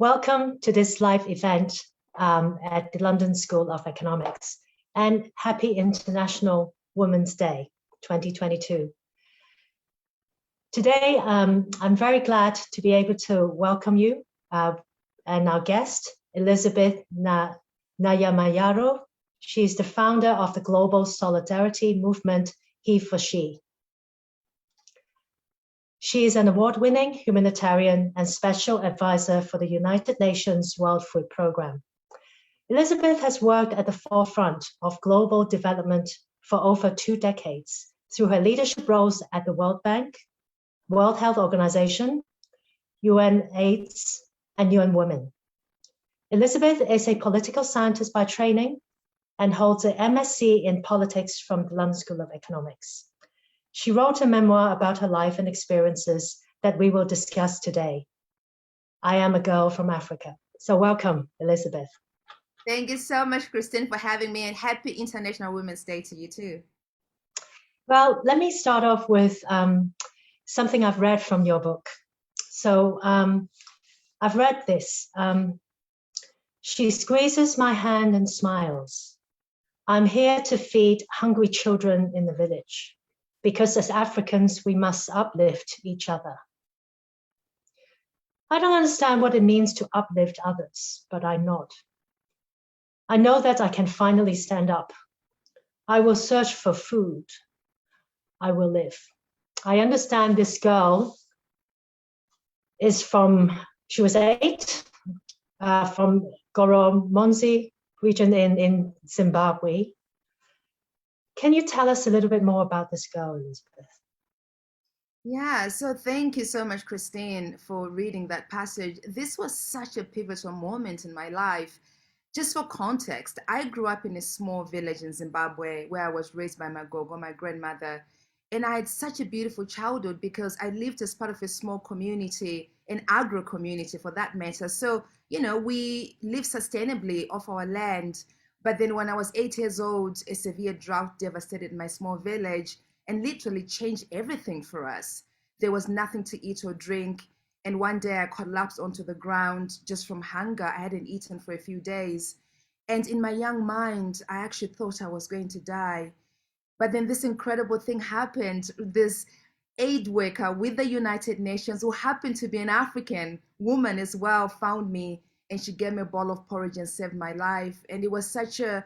Welcome to this live event at the London School of Economics, and happy International Women's Day 2022. Today, I'm very glad to be able to welcome you and our guest, Elizabeth Nyamayaro. She's the founder of the global solidarity movement, HeForShe. She is an award-winning humanitarian and special advisor for the United Nations World Food Programme. Elizabeth has worked at the forefront of global development for over 2 decades through her leadership roles at the World Bank, World Health Organization, UNAIDS, and UN Women. Elizabeth is a political scientist by training and holds an MSc in politics from the London School of Economics. She wrote a memoir about her life and experiences that we will discuss today. I Am a Girl from Africa. So welcome, Elizabeth. Thank you so much, Christine, for having me, and happy International Women's Day to you too. Well, let me start off with something I've read from your book. So I've read this. She squeezes my hand and smiles. I'm here to feed hungry children in the village, because as Africans, we must uplift each other. I don't understand what it means to uplift others, but I nod. I know that I can finally stand up. I will search for food. I will live. I understand this girl is she was 8, from Goromonzi region in Zimbabwe. Can you tell us a little bit more about this girl, Elizabeth? Yeah, so thank you so much, Christine, for reading that passage. This was such a pivotal moment in my life. Just for context, I grew up in a small village in Zimbabwe where I was raised by my gogo, my grandmother. And I had such a beautiful childhood because I lived as part of a small community, an agro community for that matter. So, we lived sustainably off our land. But then when I was 8 years old, a severe drought devastated my small village and literally changed everything for us. There was nothing to eat or drink. And one day I collapsed onto the ground just from hunger. I hadn't eaten for a few days. And in my young mind, I actually thought I was going to die. But then this incredible thing happened. This aid worker with the United Nations, who happened to be an African woman as well, found me, and she gave me a bowl of porridge and saved my life. And it was such a,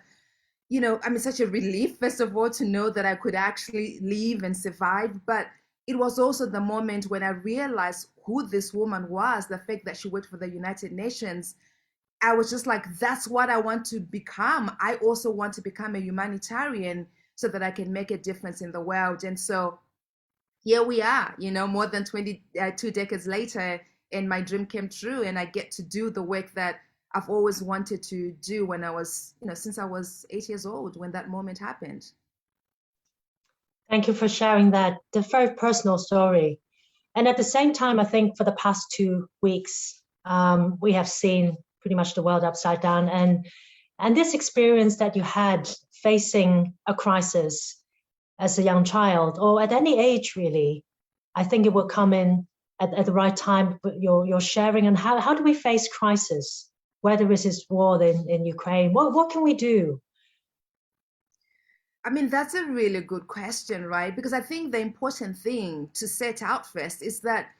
such a relief, first of all, to know that I could actually live and survive. But it was also the moment when I realized who this woman was, the fact that she worked for the United Nations. I was just like, that's what I want to become. I also want to become a humanitarian so that I can make a difference in the world. And so here we are, more than 22 decades later, and my dream came true, and I get to do the work that I've always wanted to do when I was, since I was 8 years old, when that moment happened. Thank you for sharing that, the very personal story. And at the same time, I think for the past 2 weeks, we have seen pretty much the world upside down. And this experience that you had facing a crisis as a young child, or at any age really, I think it will come in at the right time. You're sharing on how do we face crisis, whether it is war in Ukraine, what can we do? I mean, that's a really good question, right? Because I think the important thing to set out first is that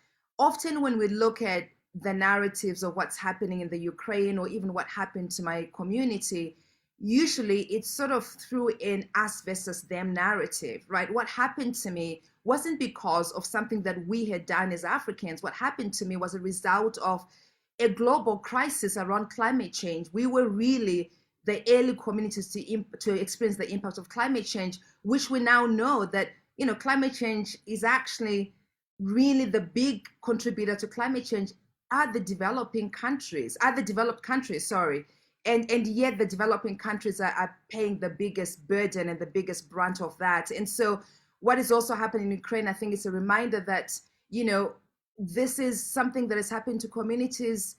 often when we look at the narratives of what's happening in the Ukraine, or even what happened to my community, usually it's sort of through an us versus them narrative, right? What happened to me wasn't because of something that we had done as Africans. What happened to me was a result of a global crisis around climate change. We were really the early communities to experience the impact of climate change, which we now know that, climate change is actually really the big contributor to climate change are the developed countries, sorry. And yet the developing countries are paying the biggest burden and the biggest brunt of that. And so what is also happening in Ukraine, I think it's a reminder that, this is something that has happened to communities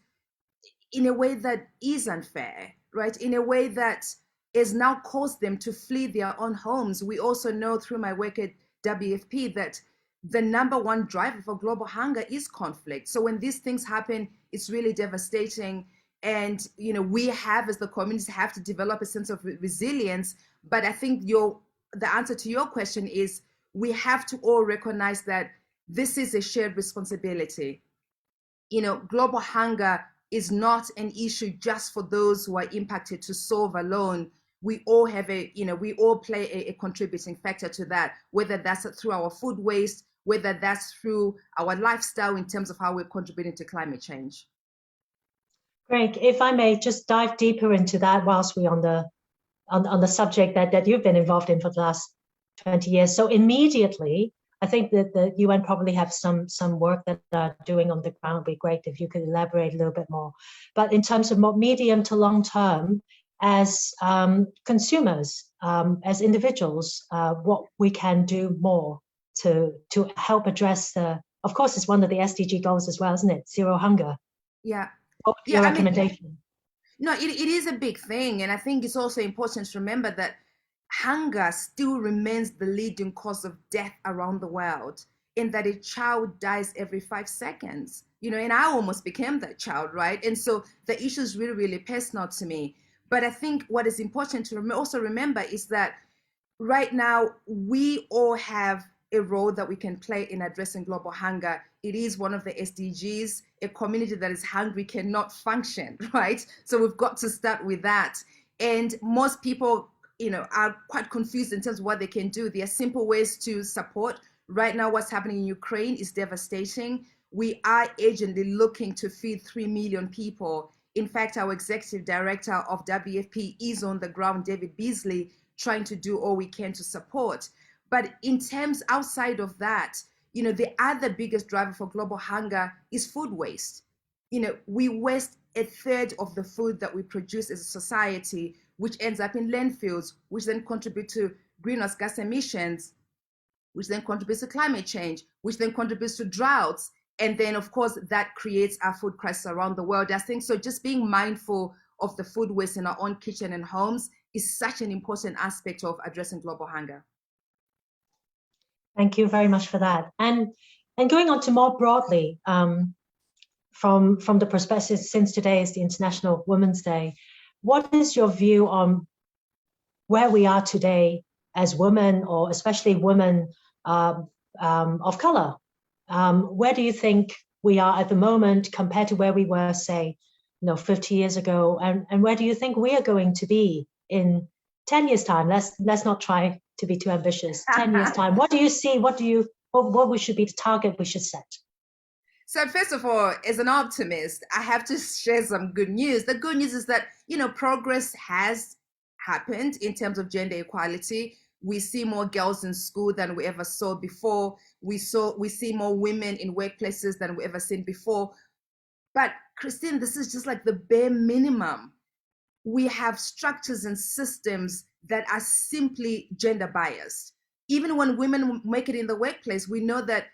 in a way that is unfair, right? In a way that has now caused them to flee their own homes. We also know through my work at WFP that the number one driver for global hunger is conflict. So when these things happen it's really devastating. And we have, as the communities, have to develop a sense of resilience. But I think the answer to your question is, we have to all recognize that this is a shared responsibility. Global hunger is not an issue just for those who are impacted to solve alone. We all have we all play a contributing factor to that, whether that's through our food waste, whether that's through our lifestyle in terms of how we're contributing to climate change. Greg, if I may just dive deeper into that whilst we're on the subject that you've been involved in for the last 20 years. So immediately, I think that the UN probably have some work that they're doing on the ground. It'd be great if you could elaborate a little bit more. But in terms of more medium to long term, as consumers, as individuals, what we can do more to help address of course, it's one of the SDG goals as well, isn't it? Zero hunger. Yeah. Your recommendation. No, it is a big thing. And I think it's also important to remember that hunger still remains the leading cause of death around the world, in that a child dies every 5 seconds. And I almost became that child, right? And so the issue is really, really personal to me. But I think what is important to also remember is that right now, we all have a role that we can play in addressing global hunger. It is one of the SDGs. A community that is hungry cannot function, right? So we've got to start with that. And most people, are quite confused in terms of what they can do. There are simple ways to support. Right now, what's happening in Ukraine is devastating. We are urgently looking to feed 3 million people. In fact, our executive director of WFP is on the ground, David Beasley, trying to do all we can to support. But in terms outside of that, the other biggest driver for global hunger is food waste. We waste a third of the food that we produce as a society, which ends up in landfills, which then contribute to greenhouse gas emissions, which then contributes to climate change, which then contributes to droughts. And then, of course, that creates a food crisis around the world. I think so just being mindful of the food waste in our own kitchen and homes is such an important aspect of addressing global hunger. Thank you very much for that. And going on to more broadly, from the perspective, since today is the International Women's Day, what is your view on where we are today as women, or especially women of color? Where do you think we are at the moment compared to where we were, say, 50 years ago? And where do you think we are going to be in 10 years' time? Let's not try to be too ambitious. 10 years' time, what do you see? What should be the target we should set? So first of all, as an optimist, I have to share some good news. The good news is that, progress has happened in terms of gender equality. We see more girls in school than we ever saw before. We see more women in workplaces than we ever seen before. But Christine, this is just like the bare minimum. We have structures and systems that are simply gender biased. Even when women make it in the workplace, we know that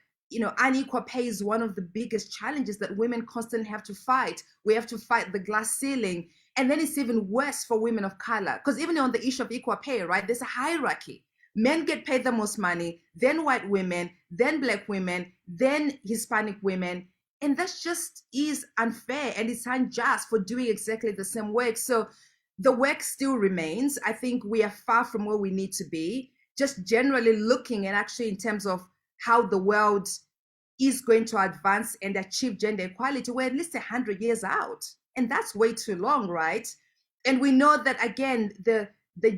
unequal pay is one of the biggest challenges that women constantly have to fight. We have to fight the glass ceiling. And then it's even worse for women of color, because even on the issue of equal pay, right, there's a hierarchy. Men get paid the most money, then white women, then Black women, then Hispanic women. And that just is unfair, and it's unjust for doing exactly the same work. So the work still remains. I think we are far from where we need to be. Just generally looking at actually in terms of how the world is going to advance and achieve gender equality, we're at least 100 years out. And that's way too long, right? And we know that, again, the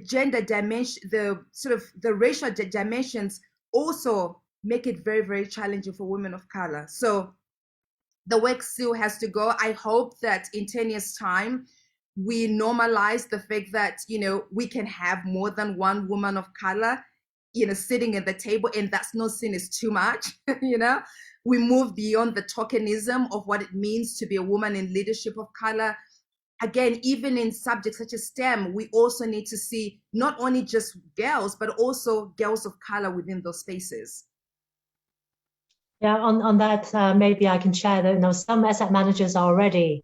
gender dimension, the racial dimensions also make it very, very challenging for women of color. So the work still has to go. I hope that in 10 years' time, we normalize the fact that, we can have more than one woman of color, sitting at the table, and that's not seen as too much. We move beyond the tokenism of what it means to be a woman in leadership of color. Again, even in subjects such as STEM, we also need to see not only just girls, but also girls of color within those spaces. Yeah, on that, maybe I can share that some asset managers are already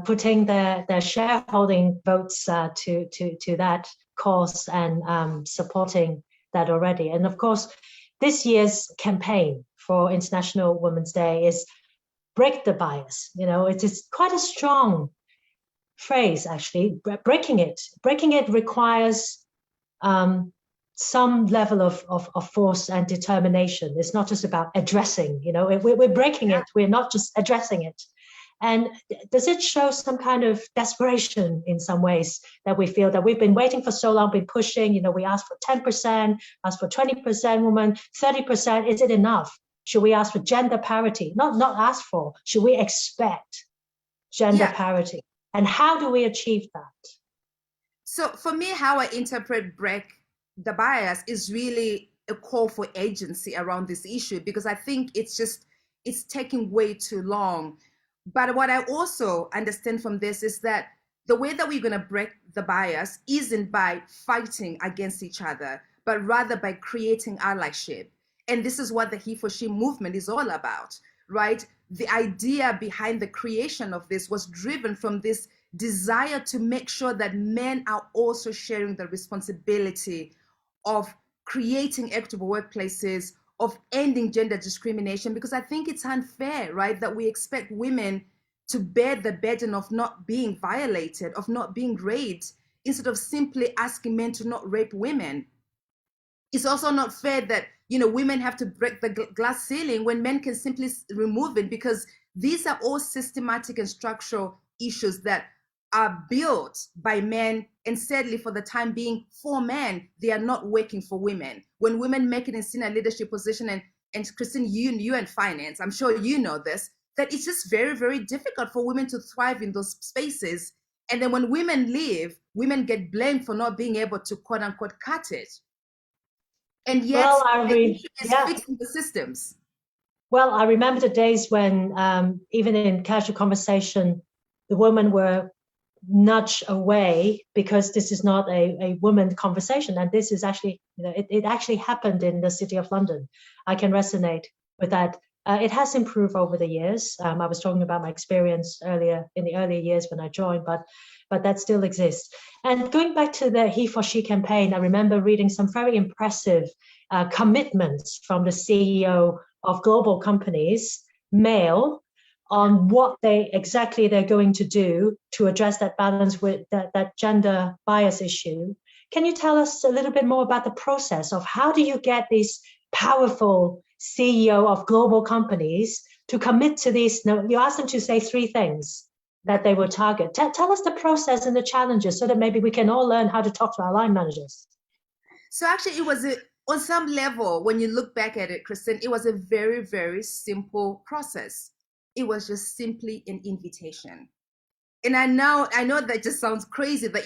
putting their shareholding votes to that cause and supporting that already. And of course, this year's campaign for International Women's Day is break the bias. It is quite a strong phrase, actually. Breaking it requires some level of force and determination. It's not just about addressing, we're breaking it. We're not just addressing it. And does it show some kind of desperation in some ways, that we feel that we've been waiting for so long, been pushing, we asked for 10%, asked for 20% women, 30%, is it enough? Should we ask for gender parity? Not ask for, should we expect gender parity? And how do we achieve that? So for me, how I interpret break the bias is really a call for agency around this issue, because I think it's taking way too long. But what I also understand from this is that the way that we're going to break the bias isn't by fighting against each other, but rather by creating allyship. And this is what the HeForShe movement is all about, right? The idea behind the creation of this was driven from this desire to make sure that men are also sharing the responsibility of creating equitable workplaces, of ending gender discrimination, because I think it's unfair, right, that we expect women to bear the burden of not being violated, of not being raped, instead of simply asking men to not rape women. It's also not fair that, women have to break the glass ceiling when men can simply remove it, because these are all systematic and structural issues that are built by men, and sadly for the time being for men, they are not working for women. When women make it in senior leadership position, and Christine, you and finance, I'm sure you know this, that it's just very, very difficult for women to thrive in those spaces. And then when women leave, women get blamed for not being able to quote unquote cut it. And yet the issue is fixing the systems. Well, I remember the days when even in casual conversation, the women were nudged away because this is not a woman conversation. And this is actually, it actually happened in the City of London. I can resonate with that. It has improved over the years. I was talking about my experience earlier in the earlier years when I joined, but that still exists. And going back to the HeForShe campaign, I remember reading some very impressive commitments from the CEO of global companies, male, on what they're going to do to address that balance with that gender bias issue. Can you tell us a little bit more about the process of how do you get these powerful CEO of global companies to commit to these? You asked them to say 3 things that they will target. Tell us the process and the challenges so that maybe we can all learn how to talk to our line managers. So actually it was on some level, when you look back at it, Christine, it was a very, very simple process. It was just simply an invitation. And I know that just sounds crazy, that,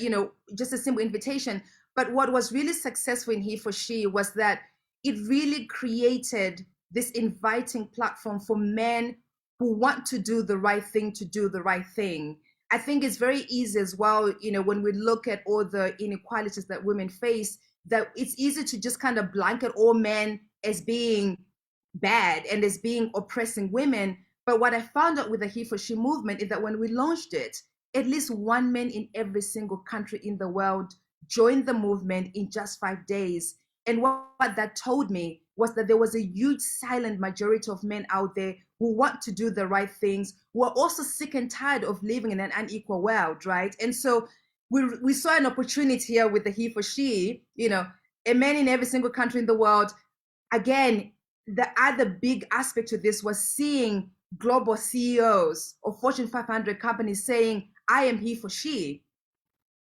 just a simple invitation. But what was really successful in HeForShe was that it really created this inviting platform for men who want to do the right thing to do the right thing. I think it's very easy as well, when we look at all the inequalities that women face, that it's easy to just kind of blanket all men as being bad and as being oppressing women. But what I found out with the HeForShe movement is that when we launched it, at least 1 man in every single country in the world joined the movement in just 5 days. And what that told me was that there was a huge silent majority of men out there who want to do the right things, who are also sick and tired of living in an unequal world, right? And so we saw an opportunity here with the HeForShe, a man in every single country in the world. Again, the other big aspect to this was seeing global CEOs of Fortune 500 companies saying, I am HeForShe.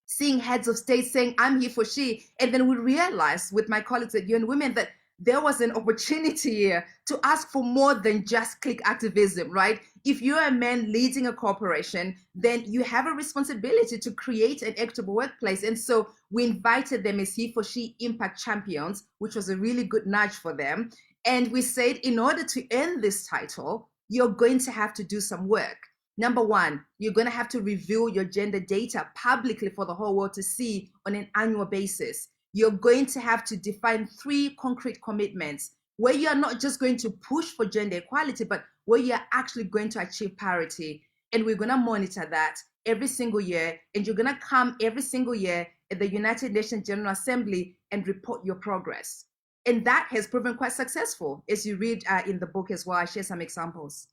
Seeing heads of state saying, I'm HeForShe. And then we realized with my colleagues at UN Women that there was an opportunity here to ask for more than just click activism, right? If you're a man leading a corporation, then you have a responsibility to create an equitable workplace. And so we invited them as HeForShe Impact Champions, which was a really good nudge for them. And we said, in order to earn this title, you're going to have to do some work. Number 1, you're going to have to review your gender data publicly for the whole world to see on an annual basis. You're going to have to define 3 concrete commitments where you're not just going to push for gender equality, but where you're actually going to achieve parity. And we're going to monitor that every single year. And you're going to come every single year at the United Nations General Assembly and report your progress. And that has proven quite successful. As you read in the book as well, I share some examples.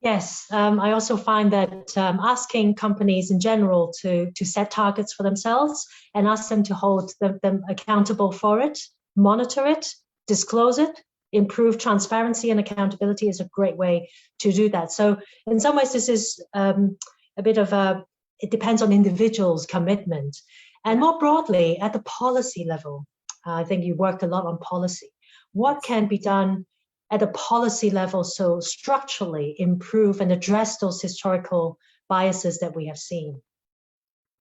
Yes, I also find that asking companies in general to set targets for themselves and ask them to hold them accountable for it, monitor it, disclose it, improve transparency and accountability is a great way to do that. So in some ways, this is a bit of it depends on individuals' commitment. And more broadly, at the policy level, I think you worked a lot on policy. What can be done at a policy level so structurally improve and address those historical biases that we have seen?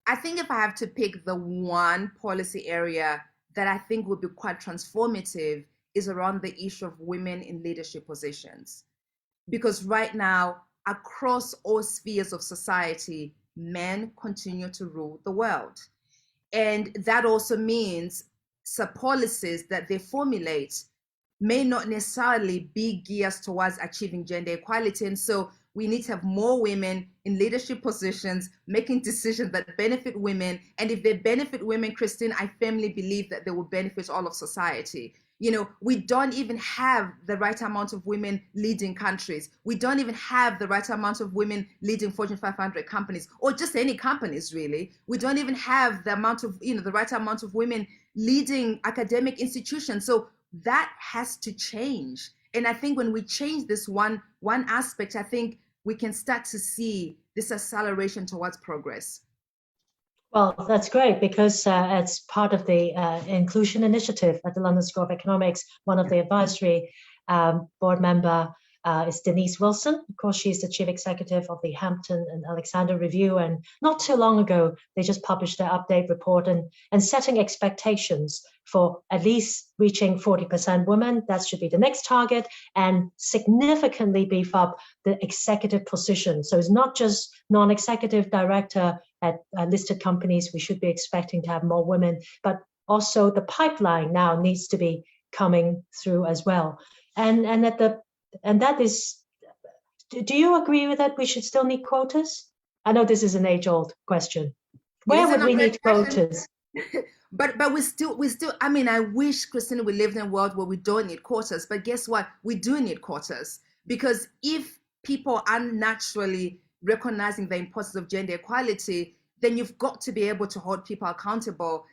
I think if I have to pick the one policy area that I think would be quite transformative is around the issue of women in leadership positions. Because right now, across all spheres of society, men continue to rule the world. And that also means policies that they formulate may not necessarily be geared towards achieving gender equality. And so we need to have more women in leadership positions, making decisions that benefit women. And if they benefit women, Christine, I firmly believe that they will benefit all of society. You know, we don't even have the right amount of women leading countries. We don't even have the right amount of women leading Fortune 500 companies, or just any companies, really. We don't even have the amount of, the right amount of women leading academic institutions. So that has to change. And I think when we change this one aspect, I think we can start to see this acceleration towards progress. Well, that's great because as part of the inclusion initiative at the London School of Economics, one of the advisory board member is Denise Wilson. Of course, she's the chief executive of the Hampton and Alexander Review. And not too long ago, they just published their update report and setting expectations for at least reaching 40% women. That should be the next target, and significantly beef up the executive position. So it's not just non-executive director at listed companies. We should be expecting to have more women, but also the pipeline now needs to be coming through as well. And that is, do you agree with that? We should still need quotas? I know this is an age-old question. Where would we need quotas? But we still, I mean, I wish, Christine, we lived in a world where we don't need quotas, but guess what? We do need quotas, because if people are naturally recognizing the importance of gender equality, then you've got to be able to hold people accountable.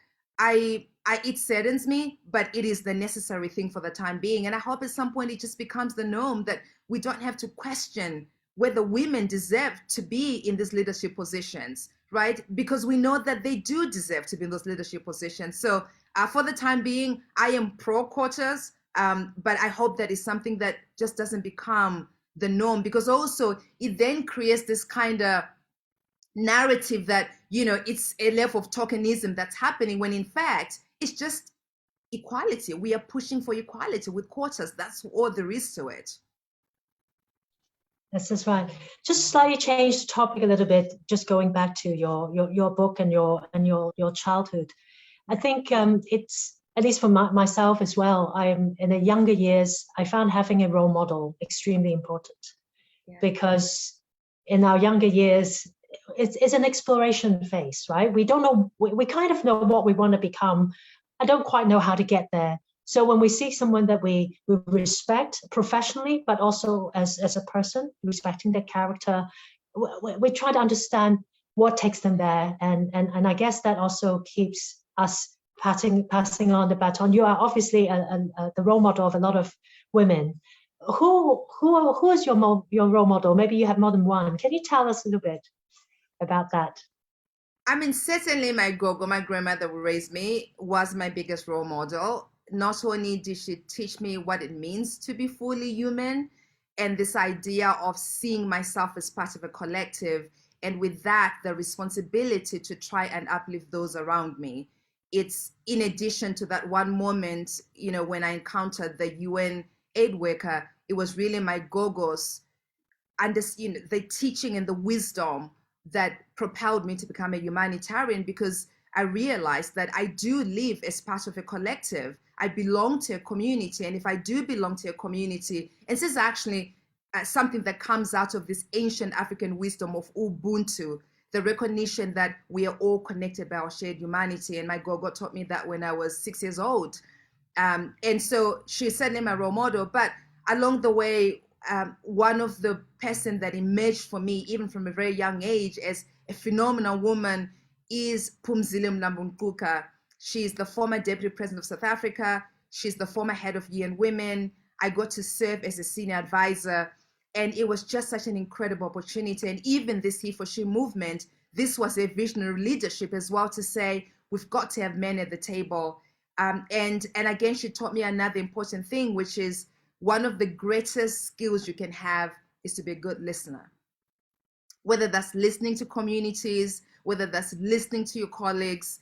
It saddens me, but it is the necessary thing for the time being. And I hope at some point it just becomes the norm that we don't have to question whether women deserve to be in these leadership positions, right? Because we know that they do deserve to be in those leadership positions. So for the time being, I am pro quotas, but I hope that is something that just doesn't become the norm, because also it then creates this kind of narrative that, it's a level of tokenism that's happening, when in fact, it's just equality. We are pushing for equality with quotas. That's all there is to it. That's right. Just slightly change the topic a little bit, just going back to your book and your childhood. I think it's, at least for myself as well, I'm in the younger years, I found having a role model extremely important. Yeah. Because in our younger years, it's an exploration phase, right? We don't know, we kind of know what we want to become. I don't quite know how to get there. So when we see someone that we respect professionally, but also as a person, respecting their character, we try to understand what takes them there. And I guess that also keeps us passing on the baton. You are obviously the role model of a lot of women. Who is your role model? Maybe you have more than one. Can you tell us a little bit about that? I mean, certainly my gogo, my grandmother who raised me, was my biggest role model. Not only did she teach me what it means to be fully human, and this idea of seeing myself as part of a collective, and with that, the responsibility to try and uplift those around me. It's in addition to that one moment, when I encountered the UN aid worker, it was really my gogos and the teaching and the wisdom that propelled me to become a humanitarian, because I realized that I do live as part of a collective. I belong to a community. And if I do belong to a community, and this is actually something that comes out of this ancient African wisdom of Ubuntu, the recognition that we are all connected by our shared humanity. And my gogo taught me that when I was 6 years old. And so she's certainly my role model. But along the way, one of the person that emerged for me, even from a very young age, as a phenomenal woman is Phumzile Mlambo-Ngcuka. She's the former Deputy President of South Africa. She's the former head of UN Women. I got to serve as a senior advisor, and it was just such an incredible opportunity. And even this HeForShe movement, this was a visionary leadership as well, to say, we've got to have men at the table. And again, she taught me another important thing, which is one of the greatest skills you can have is to be a good listener. Whether that's listening to communities, whether that's listening to your colleagues,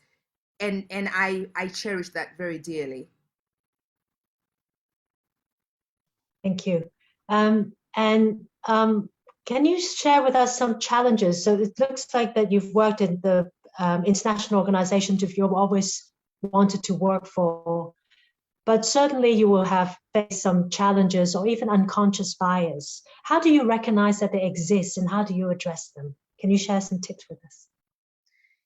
and I cherish that very dearly. Thank you. Can you share with us some challenges? So it looks like that you've worked in the international organizations you've always wanted to work for, but certainly you will have faced some challenges or even unconscious bias. How do you recognize that they exist, and how do you address them? Can you share some tips with us?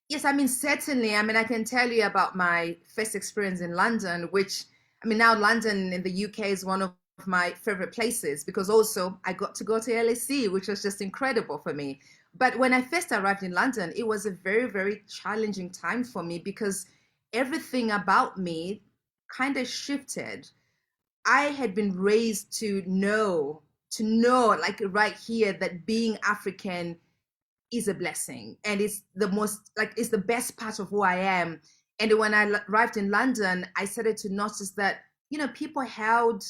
Yes, I mean, certainly. I mean, I can tell you about my first experience in London, which, I mean, now London in the UK is one of my favorite places, because also I got to go to LSE, which was just incredible for me. But when I first arrived in London, it was a very, very challenging time for me, because everything about me kind of shifted. I had been raised to know, like right here, that being African is a blessing, and it's the most, like, it's the best part of who I am. And when I arrived in London, I started to notice that, you know, people held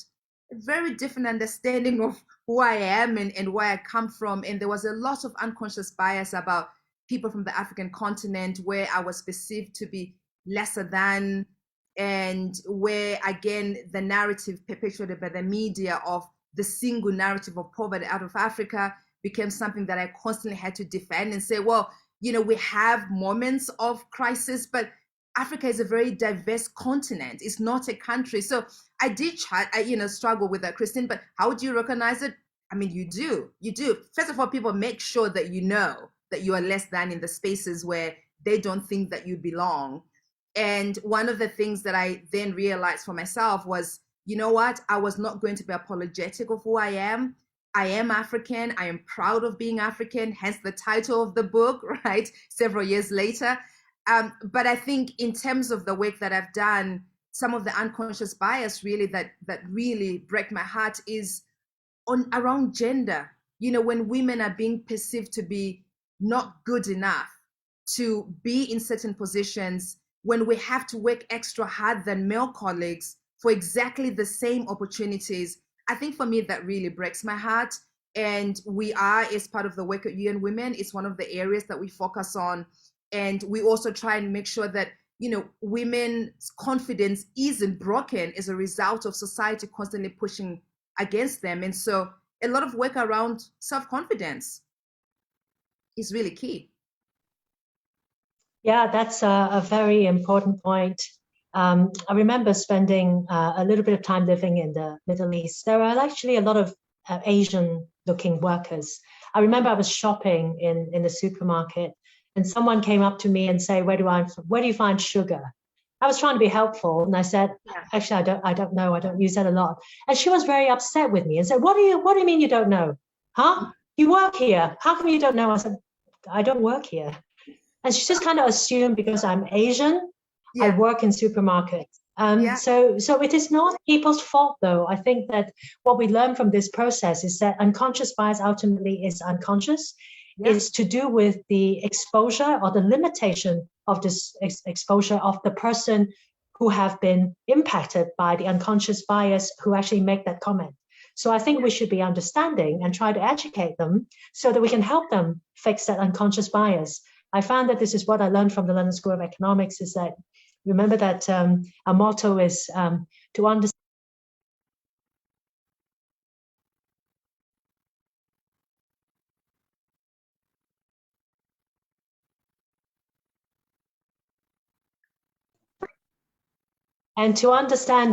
a very different understanding of who I am and where I come from. And there was a lot of unconscious bias about people from the African continent, where I was perceived to be lesser than, and where, again, the narrative perpetuated by the media of the single narrative of poverty out of Africa became something that I constantly had to defend and say, well, you know, we have moments of crisis, but Africa is a very diverse continent. It's not a country. So I did struggle with that, Christine, but how do you recognize it? I mean, you do. First of all, people make sure that you know that you are less than in the spaces where they don't think that you belong. And one of the things that I then realized for myself was, you know what? I was not going to be apologetic of who I am. I am African. I am proud of being African, hence the title of the book, right? Several years later. But I think in terms of the work that I've done, some of the unconscious bias really that really break my heart is around gender. You know, when women are being perceived to be not good enough to be in certain positions, when we have to work extra hard than male colleagues for exactly the same opportunities, I think for me that really breaks my heart. And we are, as part of the work at UN Women, it's one of the areas that we focus on. And we also try and make sure that, you know, women's confidence isn't broken as a result of society constantly pushing against them. And so a lot of work around self-confidence is really key. Yeah, that's a very important point. I remember spending a little bit of time living in the Middle East. There are actually a lot of Asian-looking workers. I remember I was shopping in the supermarket, and someone came up to me and say, where do you find sugar? I was trying to be helpful, and I said, actually, I don't know. I don't use that a lot. And she was very upset with me and said, what do you mean you don't know? Huh? You work here. How come you don't know? I said, I don't work here. And she just kind of assumed because I'm Asian, I work in supermarkets. So it is not people's fault, though. I think that what we learn from this process is that unconscious bias ultimately is unconscious. It's to do with the exposure or the limitation of this exposure of the person who have been impacted by the unconscious bias who actually make that comment. So I think we should be understanding and try to educate them so that we can help them fix that unconscious bias. I found that this is what I learned from the London School of Economics, is that remember that our motto is to understand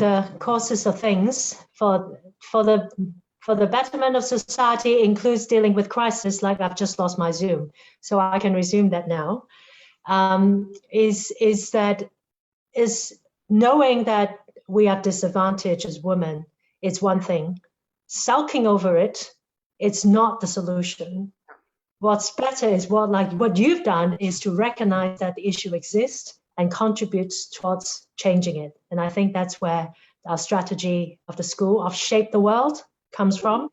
the causes of things for the betterment of society includes dealing with crisis, like I've just lost my Zoom, so I can resume that now. Is knowing that we are disadvantaged as women is one thing, sulking over it, it's not the solution. What's better is what you've done is to recognize that the issue exists and contributes towards changing it. And I think that's where our strategy of the school of Shape the World comes from.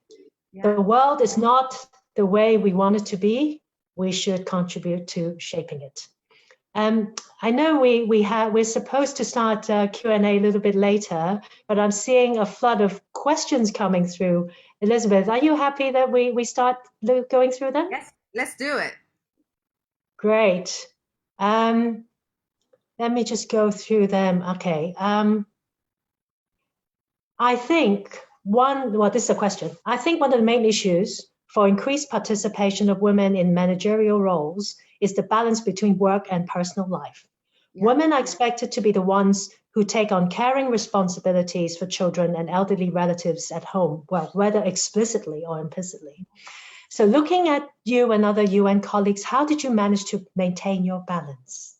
Yeah. The world is not the way we want it to be. We should contribute to shaping it. I know we're supposed to start Q&A a little bit later, but I'm seeing a flood of questions coming through. Elizabeth, are you happy that we start going through them? Yes, let's do it. Great. Let me just go through them. Okay. I think this is a question. I think one of the main issues for increased participation of women in managerial roles is the balance between work and personal life. Yeah. Women are expected to be the ones who take on caring responsibilities for children and elderly relatives at home, well, whether explicitly or implicitly. So looking at you and other UN colleagues, how did you manage to maintain your balance?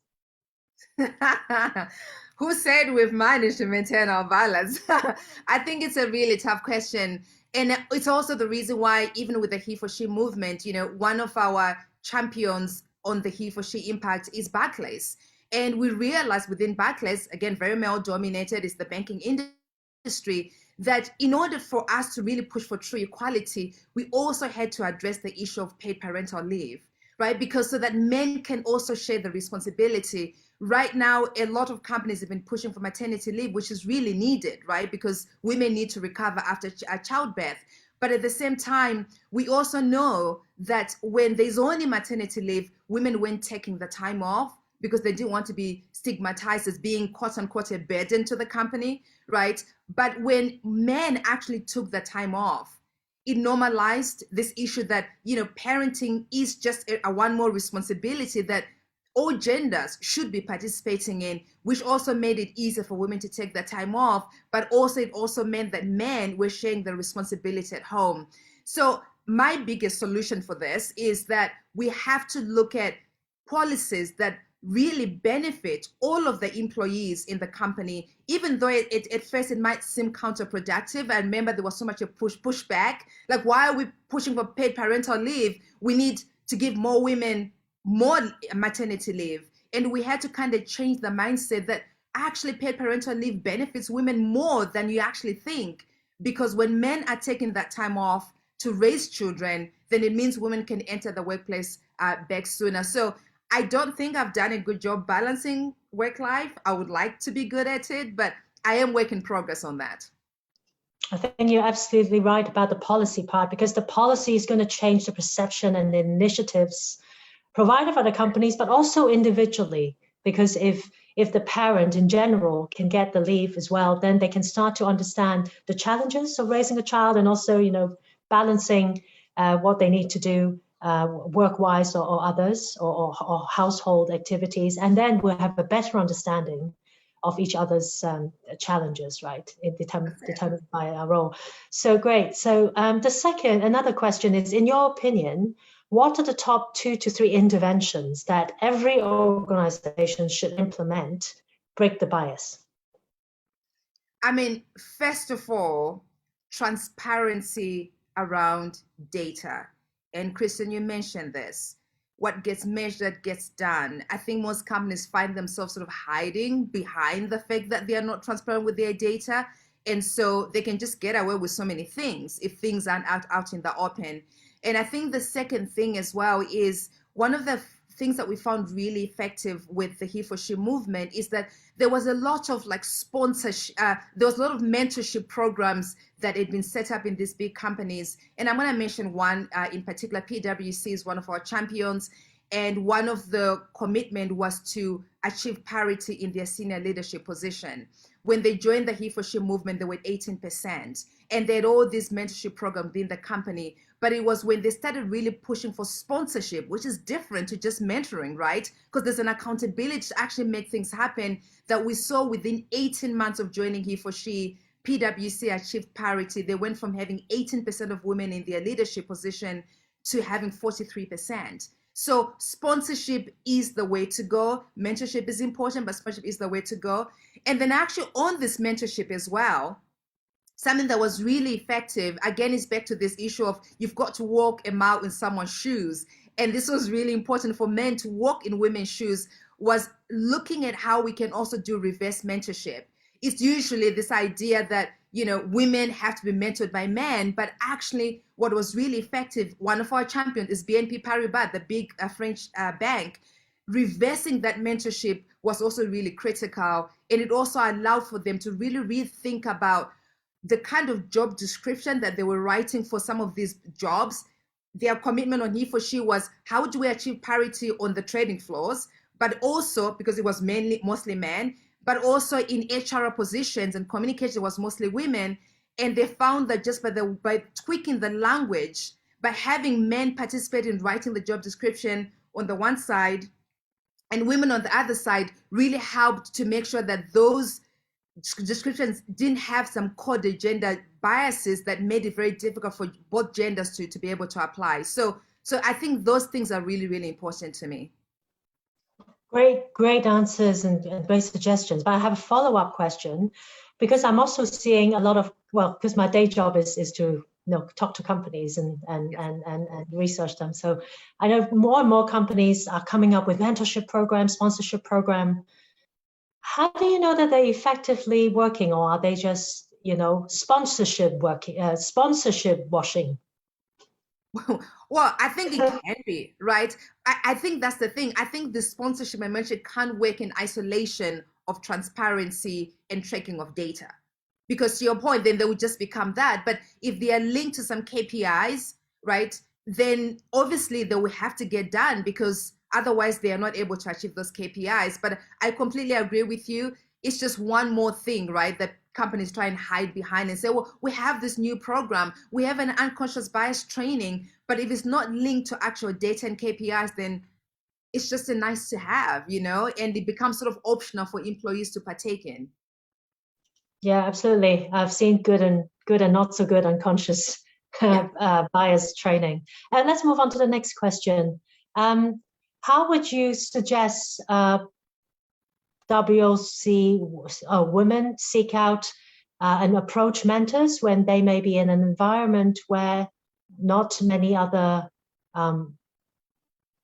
Who said we've managed to maintain our balance? I think it's a really tough question. And it's also the reason why, even with the HeForShe movement, one of our champions on the HeForShe impact is Barclays. And we realized within Barclays, again, very male dominated, is the banking industry, that in order for us to really push for true equality, we also had to address the issue of paid parental leave, right? Because so that men can also share the responsibility. Right now, a lot of companies have been pushing for maternity leave, which is really needed, right? Because women need to recover after childbirth. But at the same time, we also know that when there's only maternity leave, women weren't taking the time off because they didn't want to be stigmatized as being quote unquote a burden to the company, right? But when men actually took the time off, it normalized this issue that, parenting is just a one more responsibility that all genders should be participating in, which also made it easier for women to take that time off, but also it also meant that men were sharing the responsibility at home. So my biggest solution for this is that we have to look at policies that really benefit all of the employees in the company, even though at first it might seem counterproductive. I remember there was so much a pushback, like, why are we pushing for paid parental leave? We need to give more women more maternity leave. And we had to kind of change the mindset that actually paid parental leave benefits women more than you actually think. Because when men are taking that time off to raise children, then it means women can enter the workplace back sooner. So I don't think I've done a good job balancing work life. I would like to be good at it, but I am work in progress on that. I think you're absolutely right about the policy part, because the policy is going to change the perception and the initiatives provided by the companies, but also individually, because if the parent in general can get the leave as well, then they can start to understand the challenges of raising a child and also, balancing what they need to do work-wise or others or household activities, and then we'll have a better understanding of each other's challenges, right, determined by our role. So great. So another question is, in your opinion, what are the top 2 to 3 interventions that every organization should implement, break the bias? I mean, first of all, transparency around data. And Christian, you mentioned this. What gets measured gets done. I think most companies find themselves sort of hiding behind the fact that they are not transparent with their data. And so they can just get away with so many things if things aren't out in the open. And I think the second thing as well is one of the things that we found really effective with the HeForShe movement is that there was a lot of sponsorship, there was a lot of mentorship programs that had been set up in these big companies. And I'm going to mention one in particular. PwC is one of our champions. And one of the commitment was to achieve parity in their senior leadership position. When they joined the HeForShe movement, they were at 18%. And they had all these mentorship programs within the company. But it was when they started really pushing for sponsorship, which is different to just mentoring, right? Because there's an accountability to actually make things happen, that we saw within 18 months of joining HeForShe, PwC achieved parity. They went from having 18% of women in their leadership position to having 43%. So sponsorship is the way to go. Mentorship is important, but sponsorship is the way to go. And then actually on this mentorship as well, something that was really effective, again, is back to this issue of you've got to walk a mile in someone's shoes. And this was really important for men to walk in women's shoes, was looking at how we can also do reverse mentorship. It's usually this idea that, women have to be mentored by men, but actually what was really effective, one of our champions is BNP Paribas, the big French bank. Reversing that mentorship was also really critical. And it also allowed for them to really rethink about the kind of job description that they were writing for some of these jobs. Their commitment on HeForShe was, how do we achieve parity on the trading floors, but also, because it was mostly men, but also in HR positions and communication was mostly women. And they found that just by tweaking the language, by having men participate in writing the job description on the one side and women on the other side, really helped to make sure that those descriptions didn't have some coded gender biases that made it very difficult for both genders to be able to apply. So I think those things are really, really important to me. Great answers and great suggestions. But I have a follow-up question, because I'm also seeing a lot of, because my day job is to talk to companies and research them. So I know more and more companies are coming up with mentorship programs, sponsorship program. How do you know that they're effectively working, or are they just sponsorship washing? Well, I think it can be, right? I think that's the thing. I think the sponsorship I mentioned can't work in isolation of transparency and tracking of data. Because to your point, then they would just become that. But if they are linked to some KPIs, right, then obviously they will have to get done, because otherwise they are not able to achieve those KPIs. But I completely agree with you. It's just one more thing, right, that companies try and hide behind and say, well, we have this new program, we have an unconscious bias training, but if it's not linked to actual data and KPIs, then it's just a nice to have, and it becomes sort of optional for employees to partake in. Yeah, absolutely. I've seen good and not so good unconscious bias training. Let's move on to the next question. How would you suggest WOC women seek out and approach mentors when they may be in an environment where not many other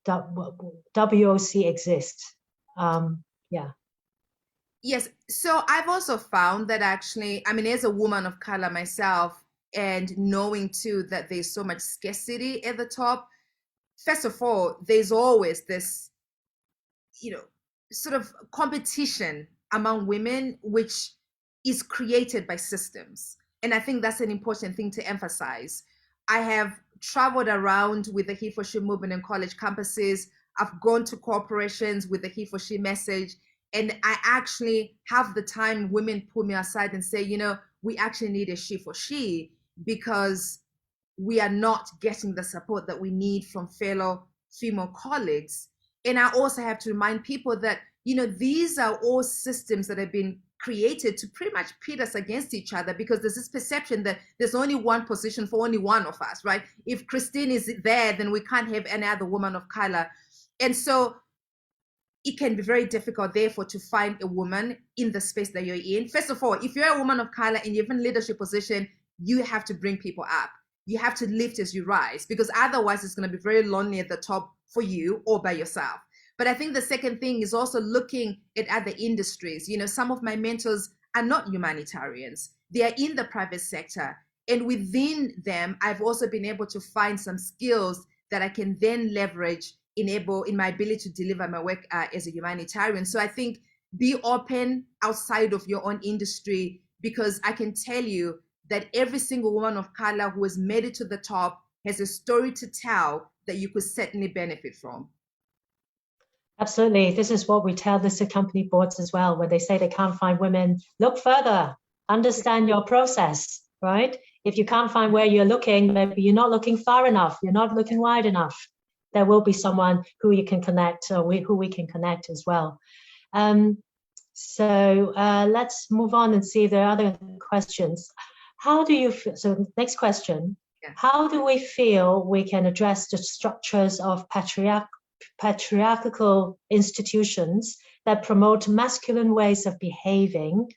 WOC exist? Yes, so I've also found that actually, as a woman of color myself, and knowing too that there's so much scarcity at the top, first of all, there's always this, sort of competition among women, which is created by systems. And I think that's an important thing to emphasize. I have traveled around with the HeForShe movement in college campuses. I've gone to corporations with the HeForShe message. And I actually have the time women pull me aside and say, we actually need a HeForShe, because we are not getting the support that we need from fellow female colleagues. And I also have to remind people that, these are all systems that have been created to pretty much pit us against each other, because there's this perception that there's only one position for only one of us, right? If Christine is there, then we can't have any other woman of color. And so it can be very difficult, therefore, to find a woman in the space that you're in. First of all, if you're a woman of color and you're in leadership position, you have to bring people up. You have to lift as you rise, because otherwise it's going to be very lonely at the top for you or by yourself. But I think the second thing is also looking at other industries. Some of my mentors are not humanitarians. They are in the private sector. And within them, I've also been able to find some skills that I can then leverage in my ability to deliver my work as a humanitarian. So I think be open outside of your own industry, because I can tell you that every single woman of color who has made it to the top has a story to tell that you could certainly benefit from. Absolutely. This is what we tell listed company boards as well. When they say they can't find women, look further, understand your process, right? If you can't find where you're looking, maybe you're not looking far enough, you're not looking wide enough. There will be someone who you can connect, or who we can connect as well. So let's move on and see if there are other questions. How do you feel? So next question, how do we feel we can address the structures of patriarchal institutions that promote masculine ways of behaving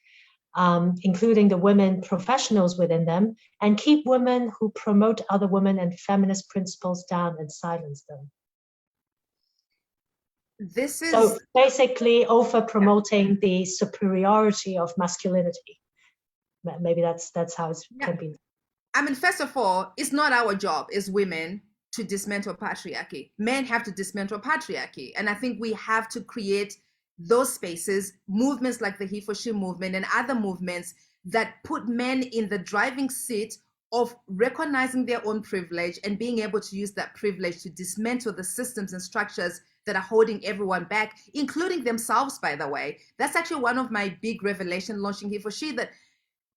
including the women professionals within them, and keep women who promote other women and feminist principles down and silence them. So basically over promoting the superiority of masculinity. Maybe that's how it can be. I mean, first of all, it's not our job as women to dismantle patriarchy. Men have to dismantle patriarchy. And I think we have to create those spaces, movements like the HeForShe movement and other movements that put men in the driving seat of recognizing their own privilege and being able to use that privilege to dismantle the systems and structures that are holding everyone back, including themselves, by the way. That's actually one of my big revelations launching HeForShe, that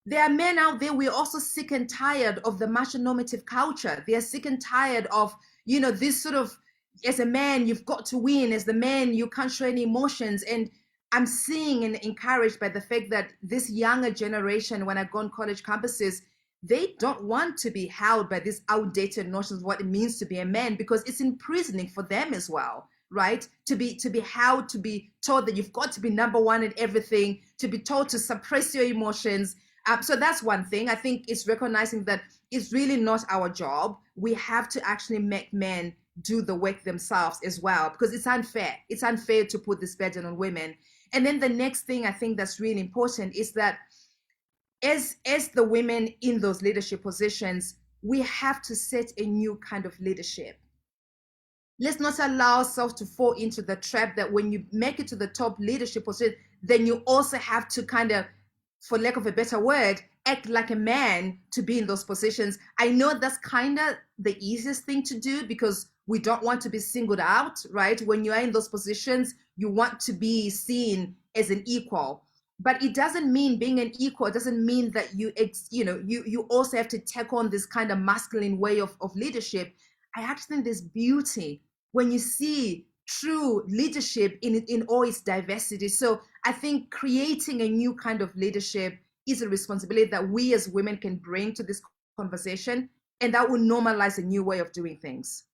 there are men out there, we're also sick and tired of the macho-normative culture. They are sick and tired of, you know, this sort of, as a man, you've got to win. As the man, you can't show any emotions. And I'm seeing and encouraged by the fact that this younger generation, when I go on college campuses, they don't want to be held by these outdated notions of what it means to be a man, because it's imprisoning for them as well, right? To be held, to be told that you've got to be number one in everything, to be told to suppress your emotions. So that's one thing. I think it's recognizing that it's really not our job. We have to actually make men do the work themselves as well, because it's unfair. It's unfair to put this burden on women. And then the next thing I think that's really important is that as the women in those leadership positions, we have to set a new kind of leadership. Let's not allow ourselves to fall into the trap that when you make it to the top leadership position, then you also have to kind of, for lack of a better word, act like a man to be in those positions. I know that's kind of the easiest thing to do because we don't want to be singled out, right? When you are in those positions, you want to be seen as an equal. But it doesn't mean being an equal, it doesn't mean that you also have to take on this kind of masculine way of leadership. I actually think there's beauty when you see true leadership in all its diversity. So I think creating a new kind of leadership is a responsibility that we as women can bring to this conversation, and that will normalize a new way of doing things.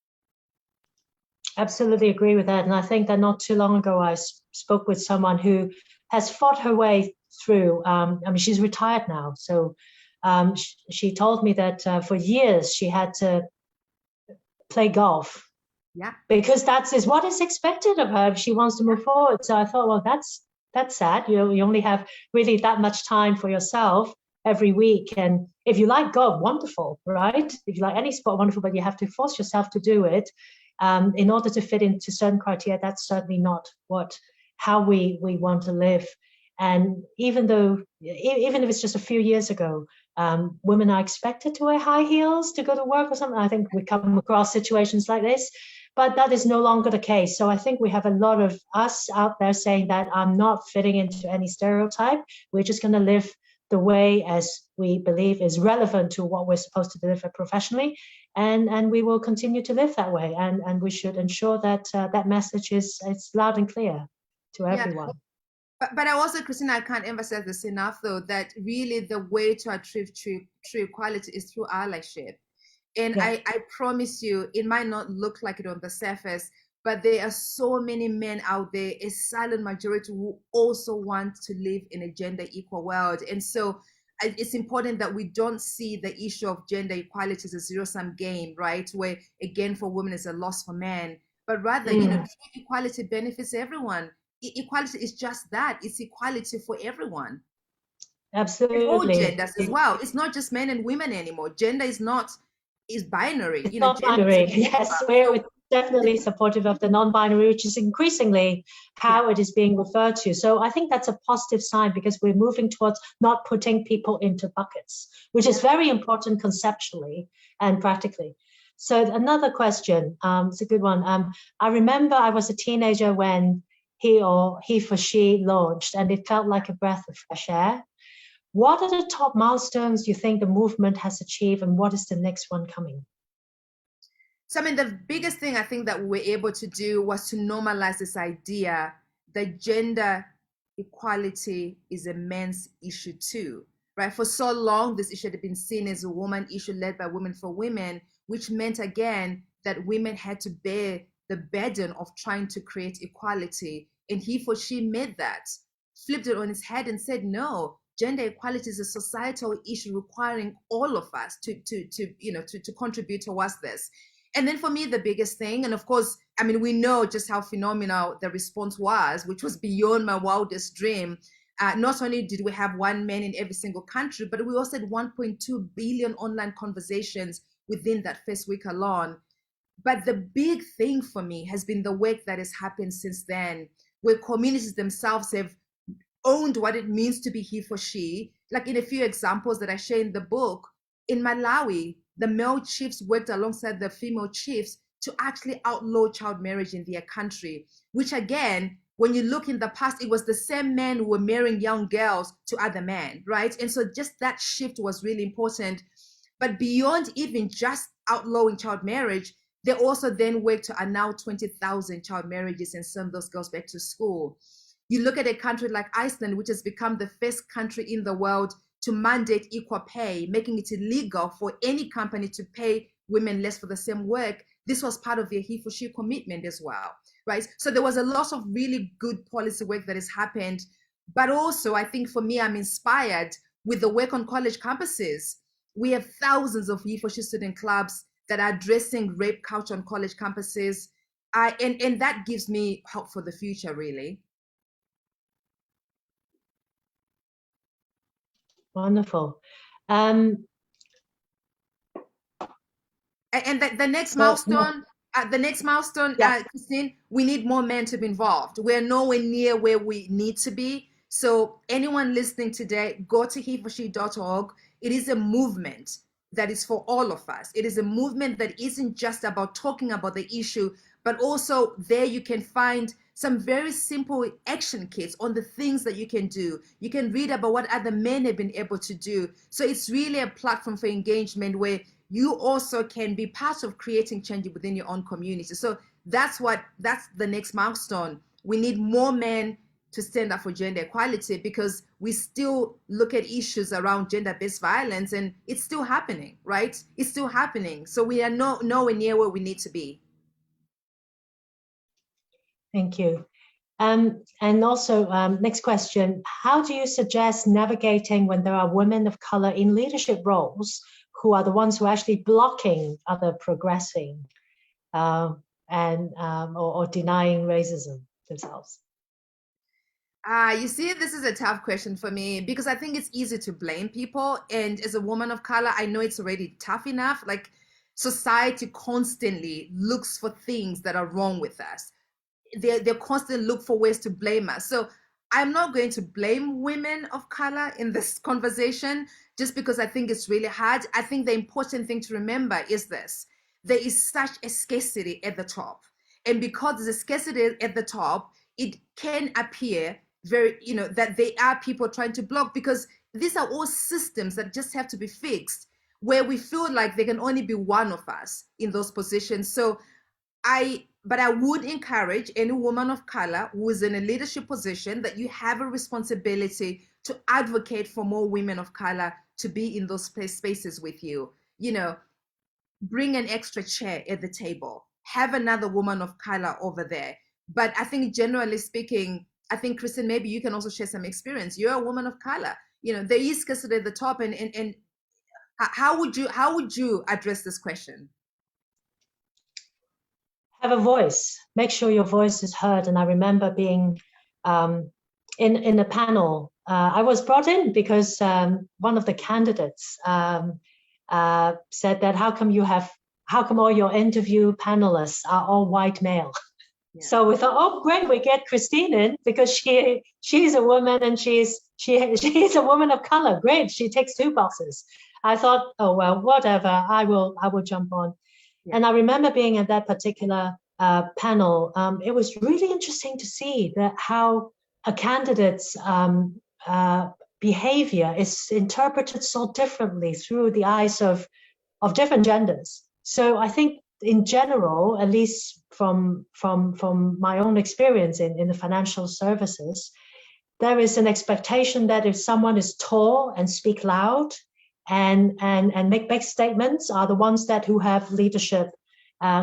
Absolutely agree with that. And I think that not too long ago, I spoke with someone who has fought her way through. I mean, she's retired now. So she told me that for years she had to play golf. Yeah. Because that is what is expected of her if she wants to move forward. So I thought, well, that's sad. You only have really that much time for yourself every week. And if you like golf, wonderful, right? If you like any sport, wonderful, but you have to force yourself to do it in order to fit into certain criteria. That's certainly not how we want to live. And even if it's just a few years ago, women are expected to wear high heels to go to work or something. I think we come across situations like this. But that is no longer the case. So I think we have a lot of us out there saying that I'm not fitting into any stereotype. We're just going to live the way as we believe is relevant to what we're supposed to deliver professionally. And we will continue to live that way. And we should ensure that that message is loud and clear to everyone. But I also, Christina, I can't emphasize this enough, though, that really the way to achieve true equality is through allyship. And I promise you, it might not look like it on the surface, but there are so many men out there, a silent majority, who also want to live in a gender equal world. And so it's important that we don't see the issue of gender equality as a zero-sum game, right? Where, again, for women is a loss for men. But rather, true equality benefits everyone. Equality is just that. It's equality for everyone. Absolutely. All genders as well. It's not just men and women anymore. Gender is binary. It's non-binary. Yes, we're definitely supportive of the non-binary, which is increasingly how it is being referred to. So I think that's a positive sign, because we're moving towards not putting people into buckets, which is very important conceptually and practically. So another question, it's a good one. I remember I was a teenager when HeForShe launched, and it felt like a breath of fresh air. What are the top milestones you think the movement has achieved, and what is the next one coming? So, I mean, the biggest thing I think that we were able to do was to normalize this idea that gender equality is a men's issue too, right? For so long, this issue had been seen as a woman issue led by women for women, which meant, again, that women had to bear the burden of trying to create equality. And HeForShe made that, flipped it on its head and said, no, gender equality is a societal issue requiring all of us to contribute towards this. And then for me, the biggest thing, and of course, I mean, we know just how phenomenal the response was, which was beyond my wildest dream. Not only did we have 1 man in every single country, but we also had 1.2 billion online conversations within that first week alone. But the big thing for me has been the work that has happened since then, where communities themselves have owned what it means to be he for she. Like in a few examples that I share in the book, in Malawi, the male chiefs worked alongside the female chiefs to actually outlaw child marriage in their country, which again, when you look in the past, it was the same men who were marrying young girls to other men, right? And so just that shift was really important. But beyond even just outlawing child marriage, they also then worked to annul 20,000 child marriages and send those girls back to school. You look at a country like Iceland, which has become the first country in the world to mandate equal pay, making it illegal for any company to pay women less for the same work. This was part of their HeForShe commitment as well, right? So there was a lot of really good policy work that has happened. But also, I think for me, I'm inspired with the work on college campuses. We have thousands of HeForShe student clubs that are addressing rape culture on college campuses. And that gives me hope for the future, really. Wonderful. And the next milestone, Christine, we need more men to be involved. We're nowhere near where we need to be. So anyone listening today, go to HeForShe.org. It is a movement that is for all of us. It is a movement that isn't just about talking about the issue, but also there you can find some very simple action kits on the things that you can do. You can read about what other men have been able to do. So it's really a platform for engagement where you also can be part of creating change within your own community. So that's the next milestone. We need more men to stand up for gender equality, because we still look at issues around gender-based violence and it's still happening, right? It's still happening. So we are nowhere near where we need to be. Thank you. And also, next question, how do you suggest navigating when there are women of color in leadership roles who are the ones who are actually blocking other progressing or denying racism themselves? You see, this is a tough question for me, because I think it's easy to blame people. And as a woman of color, I know it's already tough enough. Like, society constantly looks for things that are wrong with us. They constantly look for ways to blame us. So I'm not going to blame women of color in this conversation, just because I think it's really hard. I think the important thing to remember is this: there is such a scarcity at the top. And because there's a scarcity at the top, it can appear that there are people trying to block, because these are all systems that just have to be fixed, where we feel like there can only be one of us in those positions. So I would encourage any woman of color who is in a leadership position that you have a responsibility to advocate for more women of color to be in those spaces with you. Bring an extra chair at the table, have another woman of color over there. But I think generally speaking, I think, Kristen, maybe you can also share some experience. You're a woman of color. There is scarcity at the top, and how would you address this question? Have a voice. Make sure your voice is heard. And I remember being in a panel. I was brought in because one of the candidates said that how come all your interview panelists are all white male? Yeah. So we thought, oh, great, we get Christine in because she's a woman and she's a woman of color. Great, she ticks 2 boxes. I thought, oh well, whatever, I will jump on. Yeah. And I remember being at that particular panel. It was really interesting to see that how a candidate's behavior is interpreted so differently through the eyes of different genders. So I think, in general, at least from my own experience in the financial services, there is an expectation that if someone is tall and speak loud and make big statements, are the ones who have leadership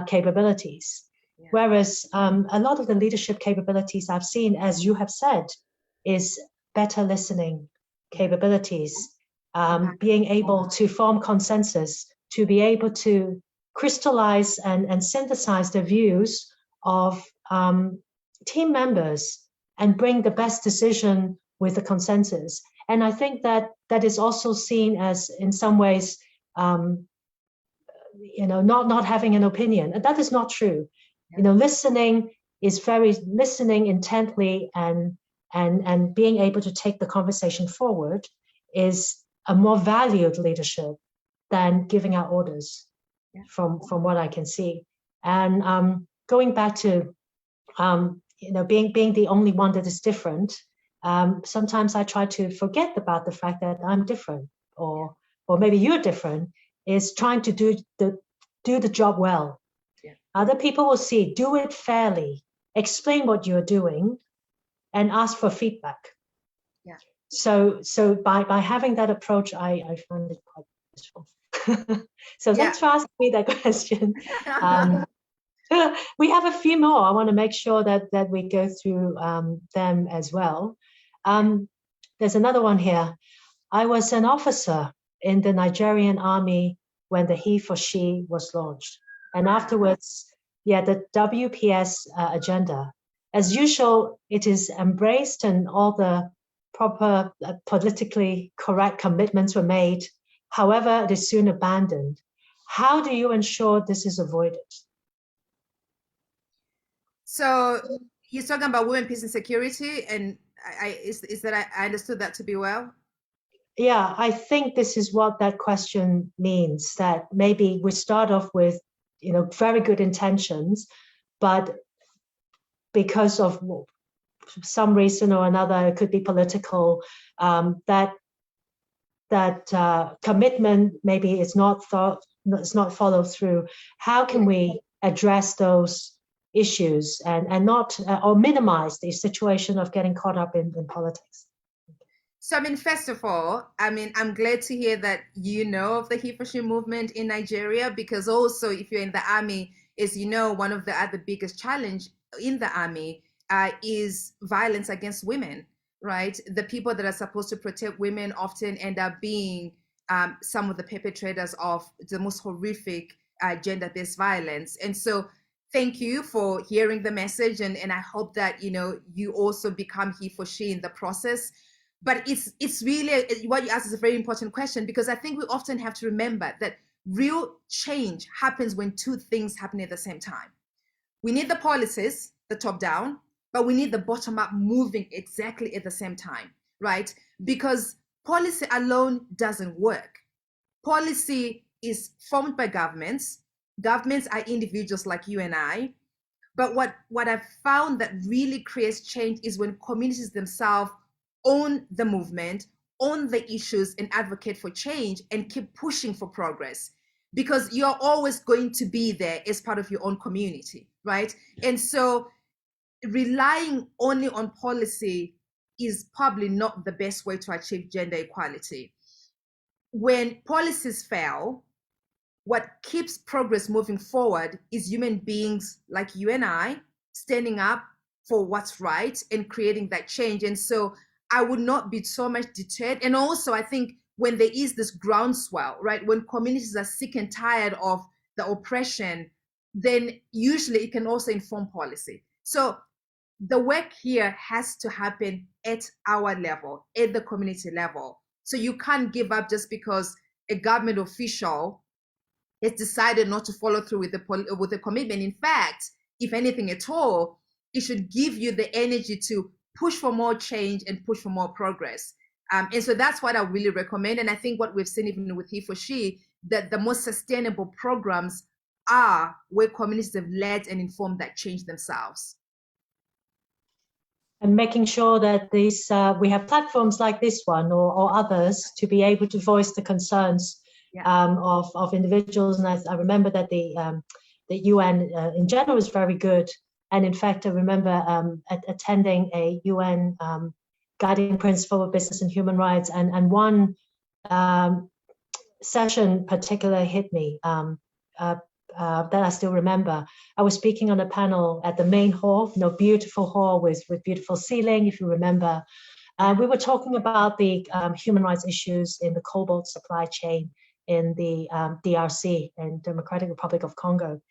capabilities. Yeah. Whereas a lot of the leadership capabilities I've seen, as you have said, is better listening, capabilities, being able to form consensus, to be able to crystallize and synthesize the views of team members and bring the best decision with the consensus. And I think that that is also seen as, in some ways, not having an opinion. And that is not true. Listening intently and being able to take the conversation forward is a more valued leadership than giving out orders, from what I can see. And going back to being the only one that is different, sometimes I try to forget about the fact that I'm different, or maybe you're different, is trying to do the job well. Other people will see, do it fairly, explain what you're doing, and ask for feedback. So by having that approach, I find it quite useful. So thanks for asking me that question. We have a few more. I want to make sure that we go through them as well. There's another one here. I was an officer in the Nigerian army when the HeForShe was launched. And afterwards, the WPS agenda. As usual, it is embraced and all the proper politically correct commitments were made. However, it is soon abandoned. How do you ensure this is avoided? So you're talking about women, peace, and security, and is that I understood that to be well? Yeah, I think this is what that question means, that maybe we start off with, very good intentions, but because of some reason or another, it could be political, that commitment maybe is not followed through. How can we address those issues and not or minimize the situation of getting caught up in politics? So, first of all, I'm glad to hear that you know of the HeForShe movement in Nigeria, because also if you're in the army, as you know, one of the other biggest challenge in the army is violence against women, right? The people that are supposed to protect women often end up being some of the perpetrators of the most horrific gender-based violence. And so thank you for hearing the message. And I hope that, you also become HeForShe in the process. But it's really, what you asked is a very important question, because I think we often have to remember that real change happens when two things happen at the same time. We need the policies, the top down, but we need the bottom up moving exactly at the same time, right? Because policy alone doesn't work. Policy is formed by governments. Governments are individuals like you and I. But what I've found that really creates change is when communities themselves own the movement, own the issues, and advocate for change and keep pushing for progress, because you're always going to be there as part of your own community, right? And so relying only on policy is probably not the best way to achieve gender equality. When policies fail, what keeps progress moving forward is human beings like you and I standing up for what's right and creating that change. And so I would not be so much deterred. And also, I think when there is this groundswell, right, when communities are sick and tired of the oppression, then usually it can also inform policy. So the work here has to happen at our level, at the community level. So you can't give up just because a government official has decided not to follow through with the commitment. In fact, if anything at all, it should give you the energy to push for more change and push for more progress. And so that's what I really recommend. And I think what we've seen even with HeForShe, that the most sustainable programs are where communities have led and informed that change themselves. And making sure that these we have platforms like this one or others to be able to voice the concerns of individuals. And I remember that the UN in general is very good. And in fact, I remember attending a UN guiding principle of business and human rights, and one session particularly hit me that I still remember. I was speaking on a panel at the main hall, beautiful hall with beautiful ceiling, if you remember. We were talking about the human rights issues in the cobalt supply chain in the DRC, in Democratic Republic of Congo.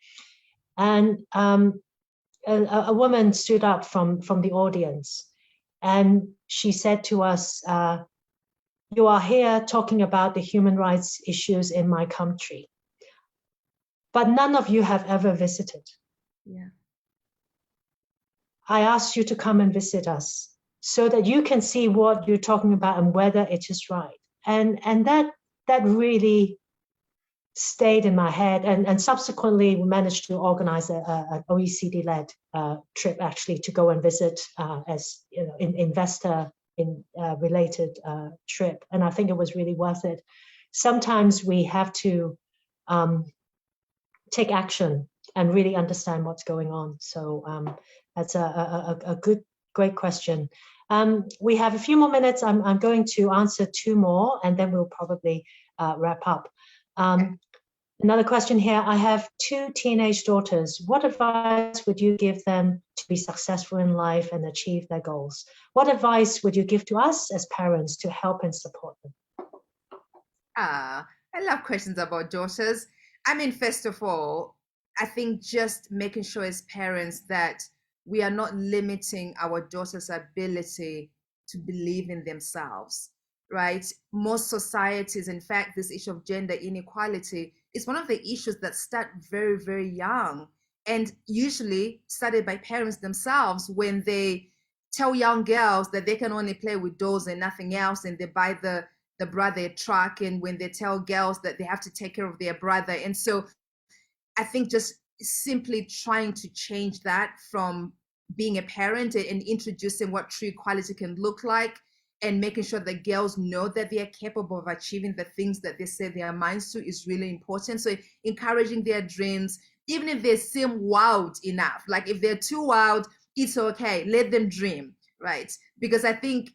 And a woman stood up from the audience, and she said to us, you are here talking about the human rights issues in my country, but none of you have ever visited. Yeah. I asked you to come and visit us so that you can see what you're talking about and whether it is right. And that really stayed in my head. And subsequently, we managed to organize an OECD-led trip actually to go and visit as an investor in related trip. And I think it was really worth it. Sometimes we have to take action and really understand what's going on. So that's a great question. We have a few more minutes. I'm going to answer two more, and then we'll probably wrap up. Another question here. I have two teenage daughters. What advice would you give them to be successful in life and achieve their goals? What advice would you give to us as parents to help and support them? I love questions about daughters. I mean, first of all, I think just making sure as parents that we are not limiting our daughters' ability to believe in themselves, right? Most societies, in fact, this issue of gender inequality is one of the issues that start very, very young, and usually started by parents themselves when they tell young girls that they can only play with dolls and nothing else, and they buy the brother a truck, and when they tell girls that they have to take care of their brother. And so I think just simply trying to change that from being a parent and introducing what true equality can look like, and making sure that girls know that they are capable of achieving the things that they set their minds to is really important. So encouraging their dreams, even if they seem wild enough, like if they're too wild, it's okay, let them dream, right? Because I think,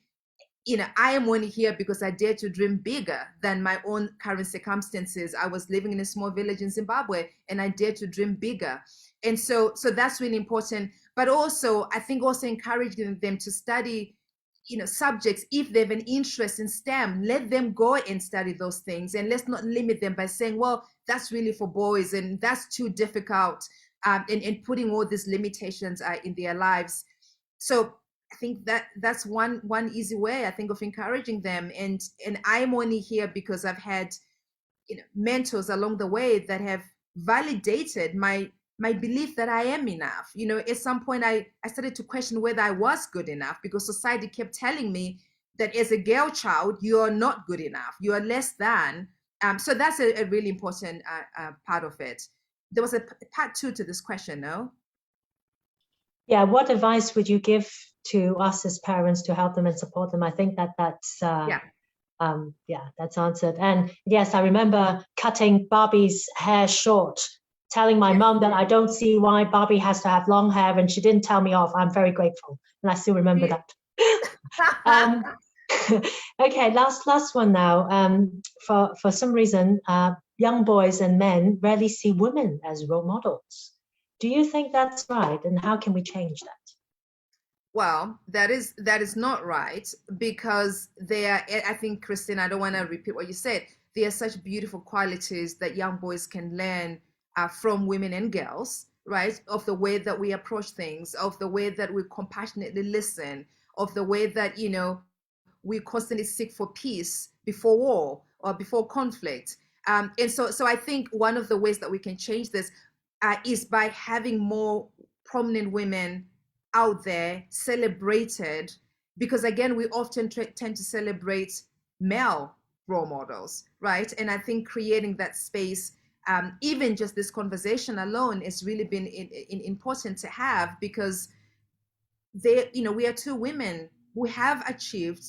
I am only here because I dare to dream bigger than my own current circumstances. I was living in a small village in Zimbabwe, and I dare to dream bigger. And so that's really important. But also, I think also encouraging them to study, subjects. If they have an interest in STEM, let them go and study those things. And let's not limit them by saying, well, that's really for boys and that's too difficult, and putting all these limitations in their lives. So I think that's one easy way, I think, of encouraging them. And I'm only here because I've had mentors along the way that have validated my belief that I am enough. At some point I started to question whether I was good enough, because society kept telling me that as a girl child, you are not good enough, you are less than. So that's a really important part of it. There was a part two to this question, no? Yeah, what advice would you give to us as parents to help them and support them? I think that's that's answered. And yes, I remember cutting Barbie's hair short, telling my mom that I don't see why Barbie has to have long hair, and she didn't tell me off. I'm very grateful, and I still remember that. Okay, last one now. For some reason, young boys and men rarely see women as role models. Do you think that's right, and how can we change that? Well, that is not right, because I think, Christine, I don't want to repeat what you said. There are such beautiful qualities that young boys can learn from women and girls, right? Of the way that we approach things, of the way that we compassionately listen, of the way that, we constantly seek for peace before war or before conflict. And so I think one of the ways that we can change this is by having more prominent women out there celebrated, because again, we often tend to celebrate male role models, right? And I think creating that space, even just this conversation alone, has really been important to have, because we are two women who have achieved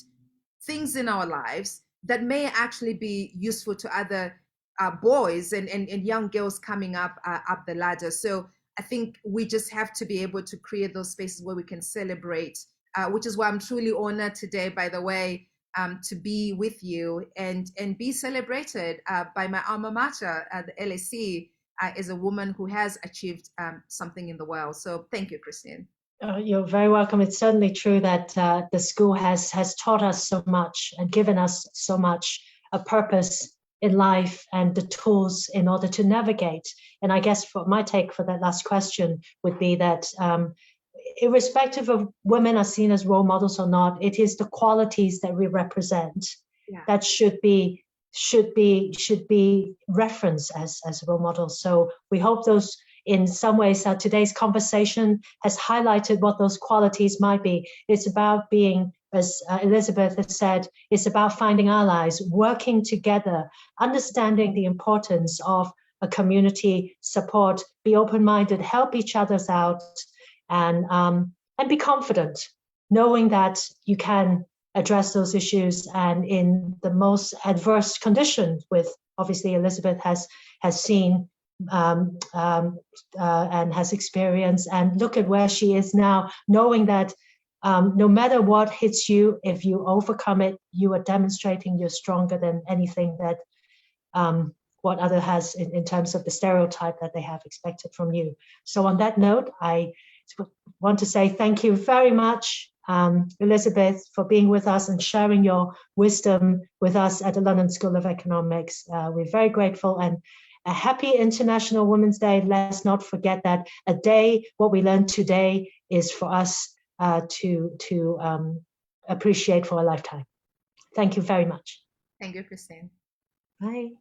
things in our lives that may actually be useful to other boys and young girls coming up the ladder. So I think we just have to be able to create those spaces where we can celebrate, which is why I'm truly honored today, by the way, to be with you and be celebrated by my alma mater at the LSE as a woman who has achieved something in the world. So thank you, Christine. You're very welcome. It's certainly true that the school has taught us so much and given us so much, a purpose in life and the tools in order to navigate. And I guess for my take for that last question would be that irrespective of women are seen as role models or not, it is the qualities that we represent that should be referenced as role models. So we hope those, in some ways, today's conversation has highlighted what those qualities might be. It's about being, as Elizabeth has said, it's about finding allies, working together, understanding the importance of a community support, be open-minded, help each other out, and be confident, knowing that you can address those issues, and in the most adverse conditions, with obviously Elizabeth has seen and has experienced, and look at where she is now, knowing that no matter what hits you, if you overcome it, you are demonstrating you're stronger than anything that what other has in terms of the stereotype that they have expected from you. So on that note, I want to say thank you very much, Elizabeth, for being with us and sharing your wisdom with us at the London School of Economics. We're very grateful, and a happy International Women's Day. Let's not forget that a day, what we learned today, is for us to appreciate for a lifetime. Thank you very much. Thank you, Christine. Bye.